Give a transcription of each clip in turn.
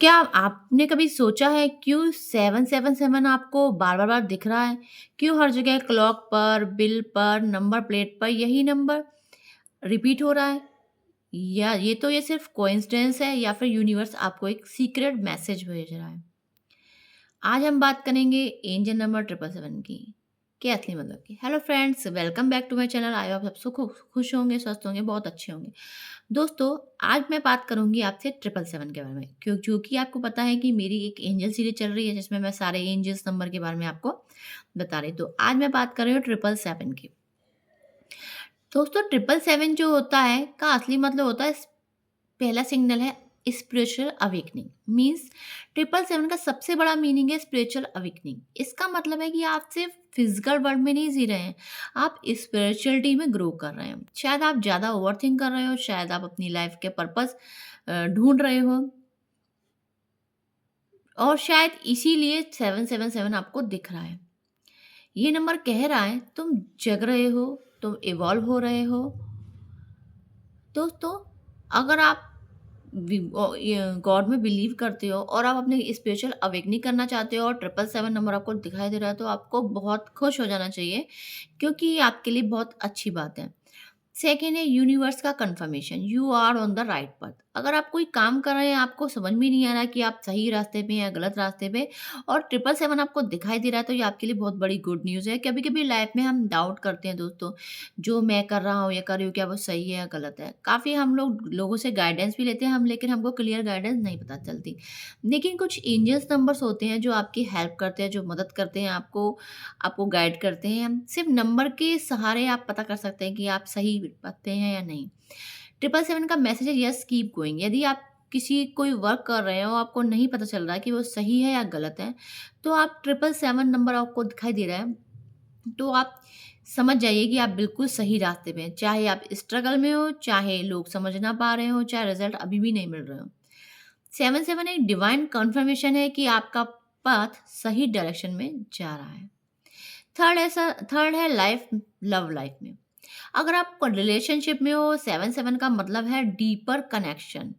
क्या आपने कभी सोचा है क्यों 777 आपको बार-बार दिख रहा है? क्यों हर जगह क्लॉक पर, बिल पर, नंबर प्लेट पर यही नंबर रिपीट हो रहा है? या ये सिर्फ़ कोइंसिडेंस है या फिर यूनिवर्स आपको एक सीक्रेट मैसेज भेज रहा है? आज हम बात करेंगे एंजल नंबर 777 की, के असली मतलब की। Hello friends, welcome back to my channel. I hope सब खुश होंगे, स्वस्थ होंगे, बहुत अच्छे होंगे। दोस्तों, आज मैं बात करूँगी आपसे 777 के बारे में, क्योंकि आपको पता है कि मेरी एक एंजल सीरीज़ चल रही है जिसमें मैं सारे एंजल्स नंबर के बारे में आपको बता रही हूँ। तो आज मैं बात कर रही हूँ 777 की। दोस्तों, 777 जो होता है का असली मतलब होता है, पहला सिग्नल है स्पिरिचुअल अवेकनिंग। मीन्स 777 का सबसे बड़ा मीनिंग है स्पिरिचुअल अवेकनिंग। इसका मतलब है कि आप सिर्फ फिजिकल वर्ल्ड में नहीं जी रहे हैं, आप स्पिरिचुअलिटी में ग्रो कर रहे हैं। शायद आप ज़्यादा ओवरथिंक कर रहे हो, शायद आप अपनी लाइफ के पर्पस ढूंढ रहे हो, और शायद इसीलिए 777 आपको दिख रहा है। ये नंबर कह रहा है तुम जग रहे हो, तुम इवॉल्व हो रहे हो। दोस्तों, अगर आप गॉड में बिलीव करते हो और आप अपने स्पिरिचुअल अवेकनिंग करना चाहते हो और 777 नंबर आपको दिखाई दे रहा है, तो आपको बहुत खुश हो जाना चाहिए, क्योंकि ये आपके लिए बहुत अच्छी बात है। सेकेंड है यूनिवर्स का confirmation, you are on the right path. अगर आप कोई काम कर रहे हैं, आपको समझ में नहीं आ रहा कि आप सही रास्ते पे हैं या गलत रास्ते पे, और 777 आपको दिखाई दे रहा है, तो ये आपके लिए बहुत बड़ी गुड न्यूज़ है। कभी कभी लाइफ में हम डाउट करते हैं दोस्तों, जो मैं कर रहा हूँ या कर रही हूँ, क्या वो सही है या गलत है। काफ़ी हम लोगों से गाइडेंस भी लेते हैं हम, लेकिन हमको क्लियर गाइडेंस नहीं पता चलती। लेकिन कुछ एंजल्स नंबर्स होते हैं जो आपकी हेल्प करते हैं, जो मदद करते हैं, आपको आपको गाइड करते हैं। सिर्फ नंबर के सहारे आप पता कर सकते हैं कि आप सही पते हैं या नहीं। 777 का मैसेज है, यस कीप गोइंग। यदि आप किसी कोई वर्क कर रहे हो, आपको नहीं पता चल रहा है कि वो सही है या गलत है, तो आप 777 नंबर आपको दिखाई दे रहा है, तो आप समझ जाइए कि आप बिल्कुल सही रास्ते पे हैं। चाहे आप स्ट्रगल में हो, चाहे लोग समझ ना पा रहे हो, चाहे रिजल्ट अभी भी नहीं मिल रहे हो। 7-7 एक डिवाइन कन्फर्मेशन है कि आपका पाथ सही डायरेक्शन में जा रहा है। थर्ड है लाइफ, लव लाइफ में। अगर आप रिलेशनशिप में हो, 7-7 का मतलब है डीपर कनेक्शन,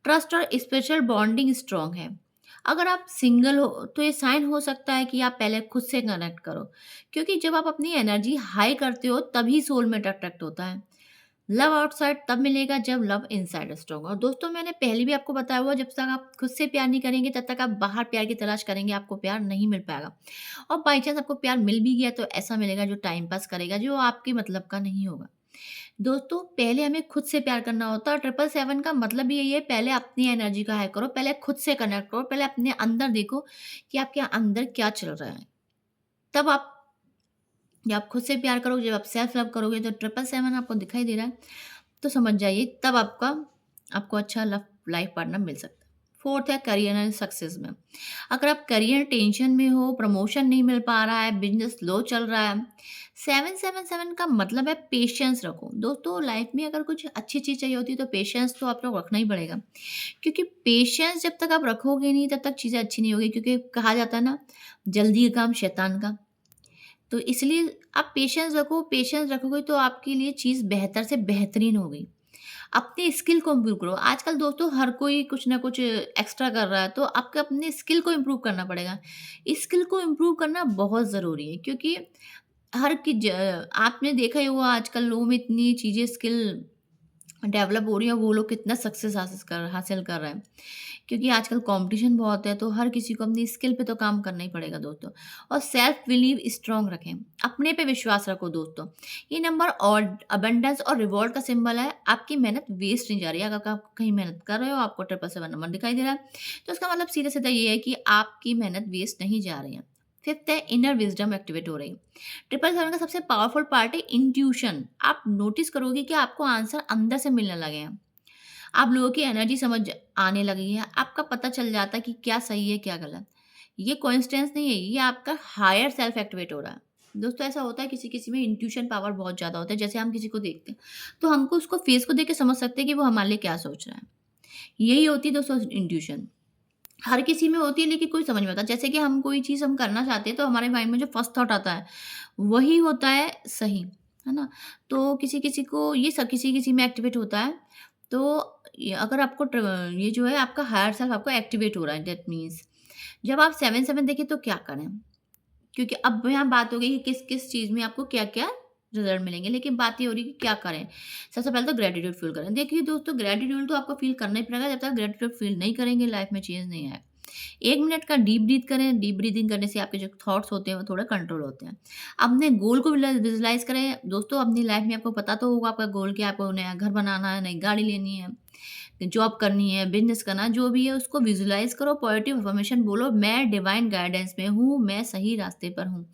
ट्रस्ट और स्पिरिचुअल बॉन्डिंग स्ट्रांग है। अगर आप सिंगल हो, तो ये साइन हो सकता है कि आप पहले खुद से कनेक्ट करो, क्योंकि जब आप अपनी एनर्जी हाई करते हो तभी सोलमेट अट्रैक्ट होता है। लव आउटसाइड तब मिलेगा जब लव इनसाइड स्ट्रांग हो। और दोस्तों, मैंने पहले भी आपको बताया हुआ, जब तक आप खुद से प्यार नहीं करेंगे, तब तक आप बाहर प्यार की तलाश करेंगे, आपको प्यार नहीं मिल पाएगा। और बाई चांस आपको प्यार मिल भी गया, तो ऐसा मिलेगा जो टाइम पास करेगा, जो आपके मतलब का नहीं होगा। दोस्तों, पहले हमें खुद से प्यार करना होता है। 777 का मतलब भी यही है, पहले अपनी एनर्जी का हाई करो, पहले खुद से कनेक्ट करो, पहले अपने अंदर देखो कि आपके अंदर क्या चल रहा है। तब आप, जब आप खुद से प्यार करोगे, जब आप सेल्फ लव करोगे, तो 777 आपको दिखाई दे रहा है, तो समझ जाइए तब आपको अच्छा लव लाइफ पार्टनर मिल सकता है। फोर्थ है करियर एंड सक्सेस में। अगर आप करियर टेंशन में हो, प्रमोशन नहीं मिल पा रहा है, बिजनेस स्लो चल रहा है, 777 का मतलब है पेशेंस रखो। दोस्तों, लाइफ में अगर कुछ अच्छी चीज़ चाहिए होती है, तो पेशेंस तो आप लोग रखना ही पड़ेगा, क्योंकि पेशेंस जब तक आप रखोगे नहीं, तब तक चीज़ें अच्छी नहीं होगी। क्योंकि कहा जाता है ना, जल्दी का काम शैतान का। तो इसलिए आप पेशेंस रखो, पेशेंस रखोगे तो आपके लिए चीज़ बेहतर से बेहतरीन होगी। अपने स्किल को इम्प्रूव करो। आजकल दोस्तों हर कोई कुछ ना कुछ एक्स्ट्रा कर रहा है, तो आपको अपने स्किल को इम्प्रूव करना पड़ेगा। स्किल को इम्प्रूव करना बहुत ज़रूरी है, क्योंकि हर की ज आपने देखा ही होगा, आजकल लोगों में इतनी चीज़ें स्किल डेवलप हो रही है, वो लोग कितना सक्सेस हासिल कर रहे हैं। क्योंकि आजकल कंपटीशन बहुत है, तो हर किसी को अपनी स्किल पे तो काम करना ही पड़ेगा दोस्तों। और सेल्फ बिलीव स्ट्रांग रखें, अपने पे विश्वास रखो दोस्तों। ये नंबर और अबंडेंस और रिवॉर्ड का सिंबल है। आपकी मेहनत वेस्ट नहीं जा रही है। अगर आप कहीं मेहनत कर रहे हो, आपको 777 नंबर दिखाई दे रहा है, तो इसका मतलब सीधा-सीधा ये है कि आपकी मेहनत वेस्ट नहीं जा रही है। फिफ्थ है इनर विज़डम एक्टिवेट हो रही है। 777 का सबसे पावरफुल पार्ट है इंट्यूशन। आप नोटिस करोगे कि आपको आंसर अंदर से मिलने लगे हैं। आप लोगों की एनर्जी समझ आने लगी है। आपका पता चल जाता है कि क्या सही है, क्या गलत। ये कोइंसिडेंस नहीं है, ये आपका हायर सेल्फ एक्टिवेट हो रहा है। दोस्तों, ऐसा होता है किसी-किसी में इंट्यूशन पावर बहुत ज़्यादा होता है। जैसे हम किसी को देखते हैं, तो हमको उसको फेस को देख के समझ सकते हैं कि वो हमारे लिए क्या सोच रहा है। यही होती है दोस्तों इंट्यूशन। हर किसी में होती है, लेकिन कोई समझ में आता है। जैसे कि हम कोई चीज़ हम करना चाहते हैं, तो हमारे माइंड में जो फर्स्ट थॉट आता है, वही होता है सही, है ना? तो किसी-किसी को ये सब किसी-किसी में एक्टिवेट होता है। तो अगर आपको ये जो है आपका हायर सेल्फ आपको एक्टिवेट हो रहा है, दैट मीन्स जब आप 7-7 देखें तो क्या करें? क्योंकि अब यहाँ बात हो गई कि किस-किस चीज़ में आपको क्या-क्या रिज़ल्ट मिलेंगे, लेकिन बात ये हो रही है कि क्या करें? सबसे पहले तो ग्रैटिट्यूड फ़ील करें। देखिए दोस्तों, ग्रैटिट्यूड तो आपको फ़ील करना ही पड़ेगा, जब तक ग्रैटिट्यूड फ़ील नहीं करेंगे लाइफ़ में चेंज नहीं आएगा। 1 मिनट का डीप ब्रीथ करें, डीप ब्रीथिंग करने से आपके जो थॉट्स होते हैं वो थोड़े कंट्रोल होते हैं। अपने गोल को विजुलाइज़ करें। दोस्तों, अपनी लाइफ़ में आपको पता तो होगा आपका गोल क्या है, आपको नया घर बनाना है, नई गाड़ी लेनी है, जॉब करनी है, बिज़नेस करना है, जो भी है उसको विजुलाइज़ करो, पॉजिटिव अफ़र्मेशन बोलो, मैं डिवाइन गाइडेंस में हूँ, मैं सही रास्ते पर हूँ।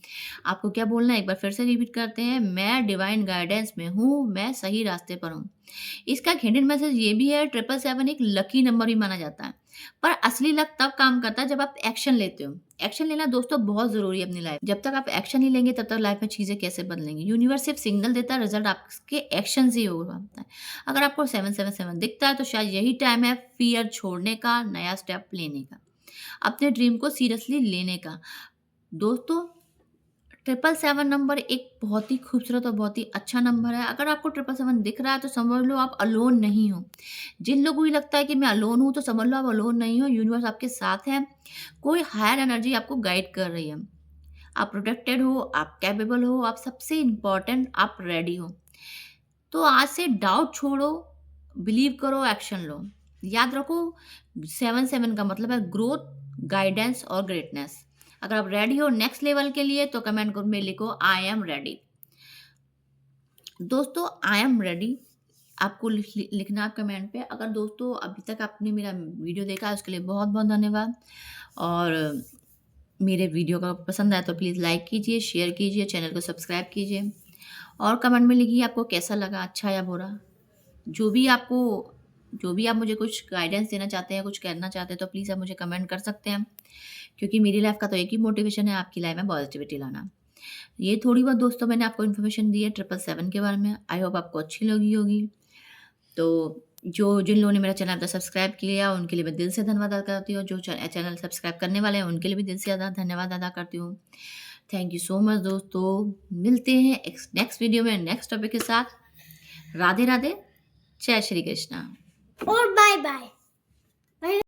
आपको क्या बोलना है, एक बार फिर से रिपीट करते हैं, मैं डिवाइन गाइडेंस में हूँ, मैं सही रास्ते पर हूँ। इसका एक हिडन मैसेज ये भी है, 777 एक लकी नंबर भी माना जाता है। पर असली लक तब काम करता है जब आप एक्शन लेते हो। एक्शन लेना दोस्तों बहुत ज़रूरी है अपनी लाइफ। जब तक आप एक्शन नहीं लेंगे तब तक लाइफ में चीज़ें कैसे बदलेंगी। यूनिवर्स सिर्फ सिग्नल देता है, रिजल्ट आपके एक्शन से ही होगा। अगर आपको 777 दिखता है तो शायद यही टाइम है फियर छोड़ने का, नया स्टेप लेने का, अपने ड्रीम को सीरियसली लेने का। दोस्तों, 777 नंबर एक बहुत ही खूबसूरत और बहुत ही अच्छा नंबर है। अगर आपको 777 दिख रहा है तो समझ लो आप अलोन नहीं हो। जिन लोगों को ये लगता है कि मैं अलोन हूँ तो समझ लो आप अलोन नहीं हो, यूनिवर्स आपके साथ है। कोई हायर एनर्जी आपको गाइड कर रही है। आप प्रोटेक्टेड हो, आप कैपेबल हो, आप सबसे इम्पोर्टेंट आप रेडी हो। तो आज से डाउट छोड़ो, बिलीव करो, एक्शन लो। याद रखो, 7-7 का मतलब है ग्रोथ, गाइडेंस और ग्रेटनेस। अगर आप रेडी हो नेक्स्ट लेवल के लिए तो कमेंट में लिखो आई एम रेडी। दोस्तों, आई एम रेडी आपको लिखना है कमेंट पे। अगर दोस्तों अभी तक आपने मेरा वीडियो देखा है उसके लिए बहुत-बहुत धन्यवाद। और मेरे वीडियो का पसंद आया तो प्लीज़ लाइक कीजिए, शेयर कीजिए, चैनल को सब्सक्राइब कीजिए और कमेंट में लिखिए आपको कैसा लगा, अच्छा या बुरा। जो भी आपको जो भी आप मुझे कुछ गाइडेंस देना चाहते हैं, कुछ कहना चाहते हैं तो प्लीज़ आप मुझे कमेंट कर सकते हैं। क्योंकि मेरी लाइफ़ का तो एक ही मोटिवेशन है आपकी लाइफ़ में पॉजिटिविटी लाना। ये थोड़ी बहुत दोस्तों मैंने आपको इन्फॉर्मेशन दी है 777 के बारे में। आई होप आपको अच्छी लगी होगी। तो जिन लोगों ने मेरा चैनल अब तक सब्सक्राइब किया उनके लिए मैं दिल से धन्यवाद अदा करती हूँ। जो चैनल सब्सक्राइब करने वाले हैं उनके लिए भी दिल से ज़्यादा धन्यवाद अदा करती हूँ। थैंक यू सो मच दोस्तों। मिलते हैं एक नेक्स्ट वीडियो में नेक्स्ट टॉपिक के साथ। राधे राधे, जय श्री कृष्णा और बाय बाय।